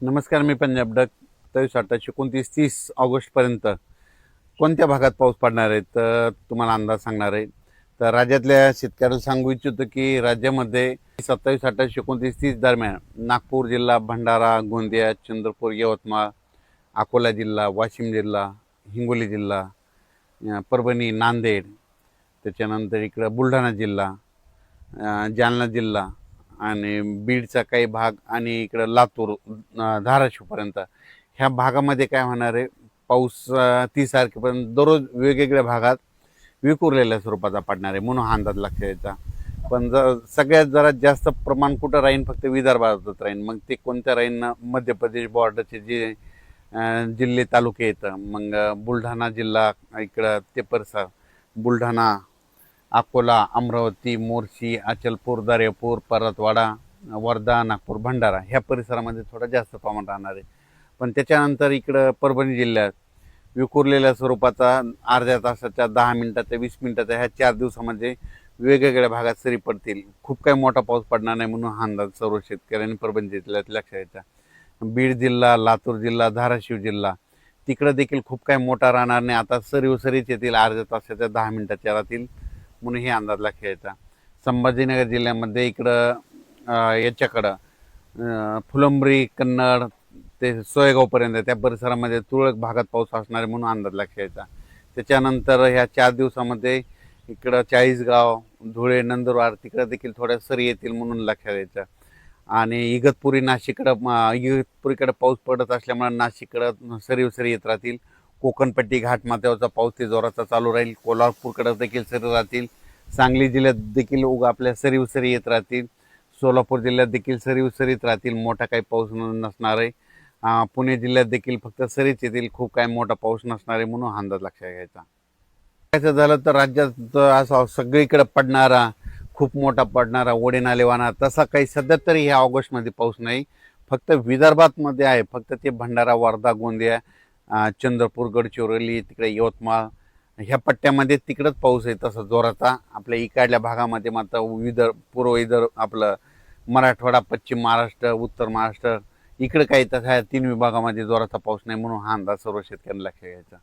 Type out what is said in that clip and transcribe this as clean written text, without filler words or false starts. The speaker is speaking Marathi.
नमस्कार, मी पंजाब डक 27-28-29-30 ऑगस्टपर्यंत कोणत्या भागात पाऊस पडणार आहे तर तुम्हाला अंदाज सांगणार आहे. तर राज्यातल्या शेतकऱ्याला सांगू इच्छितो की राज्यामध्ये 27-28-29-30 दरम्यान नागपूर जिल्हा, भंडारा, गोंदिया, चंद्रपूर, यवतमाळ, अकोला जिल्हा, वाशिम जिल्हा, हिंगोली जिल्हा, परभणी, नांदेड, त्याच्यानंतर इकडं बुलढाणा जिल्हा, जालना जिल्हा आणि बीडचा काही भाग आणि इकडं लातूर, धाराशिवपर्यंत ह्या भागामध्ये काय होणार आहे, पाऊस 30 तारखेपर्यंत दररोज वेगवेगळ्या भागात विखुरलेल्या स्वरूपाचा पडणार आहे म्हणून हा अंदाज लक्षात यायचा. पण सगळ्यात जरा जास्त प्रमाण कुठं राहीन, फक्त विदर्भातच राहीन. मग ते कोणत्या राहीन ना, मध्य प्रदेश बॉर्डरचे जे जिल्हे तालुके येतं, मग बुलढाणा जिल्हा इकडं ते परिसर, बुलढाणा, अकोला, अमरावती, मोर्शी, अचलपूर, दर्यापूर, परतवाडा, वर्धा, नागपूर, भंडारा ह्या परिसरामध्ये थोडं जास्त प्रमाण राहणार आहे. पण त्याच्यानंतर इकडं परभणी जिल्ह्यात विखुरलेल्या स्वरूपाचा अर्ध्या तासाच्या, 10 मिनिटाच्या, 20 मिनिटाच्या ह्या 4 दिवसामध्ये वेगवेगळ्या भागात सरी पडतील. खूप काही मोठा पाऊस पडणार नाही म्हणून हा अंदाज सर्व शेतकऱ्यांनी परभणी जिल्ह्यात लक्षात यायचा. बीड जिल्हा, लातूर जिल्हा, धाराशिव जिल्हा तिकडं देखील खूप काही मोठा राहणार नाही. आता सरीच येतील, अर्ध्या तासाच्या, 10 मिनिटाच्या राहतील म्हणून हे अंदाज लक्षात यायचा. संभाजीनगर जिल्ह्यामध्ये इकडं याच्याकडं फुलंब्री, कन्नड ते सोयगावपर्यंत त्या परिसरामध्ये तुरळक भागात पाऊस असणार आहे म्हणून अंदाज लक्षात यायचा. त्याच्यानंतर ह्या 4 दिवसामध्ये इकडं चाळीसगाव, धुळे, नंदुरबार तिकडं देखील थोड्या सरी येतील म्हणून लक्षात यायचं. आणि इगतपुरीकडं पाऊस पडत असल्यामुळे नाशिककडं सरी येत राहतील. कोकणपट्टी, घाटमाथ्यावरचा पाऊस ते जोराचा चालू राहील. कोल्हापूरकडं देखील सरी राहतील. सांगली जिल्ह्यात देखील आपल्या सरी येत राहतील. सोलापूर जिल्ह्यात देखील सरीत राहतील, मोठा काही पाऊस नसणार आहे. पुणे जिल्ह्यात देखील फक्त सरीच येतील, खूप काही मोठा पाऊस नसणार आहे म्हणून हा अंदाज लक्षात घ्यायचा. काय झालं तर राज्यात असा सगळीकडे पडणारा, खूप मोठा पडणारा, ओढे नाले वाहणार तसा काही सध्या तरी ह्या ऑगस्टमध्ये पाऊस नाही. फक्त विदर्भात मध्ये आहे, फक्त ते भंडारा, वर्धा, गोंदिया, चंद्रपूर, गडचिरोली, तिकडे यवतमाळ ह्या पट्ट्यामध्ये तिकडंच पाऊस आहे तसा जोराचा. आपल्या इकडल्या भागामध्ये मात्र पूर्व आपलं मराठवाडा, पश्चिम महाराष्ट्र, उत्तर महाराष्ट्र इकडे काही तसं 3 विभागामध्ये जोराचा पाऊस नाही म्हणून हा अंदाज सर्व शेतकऱ्यांना लक्षात घ्यायचा.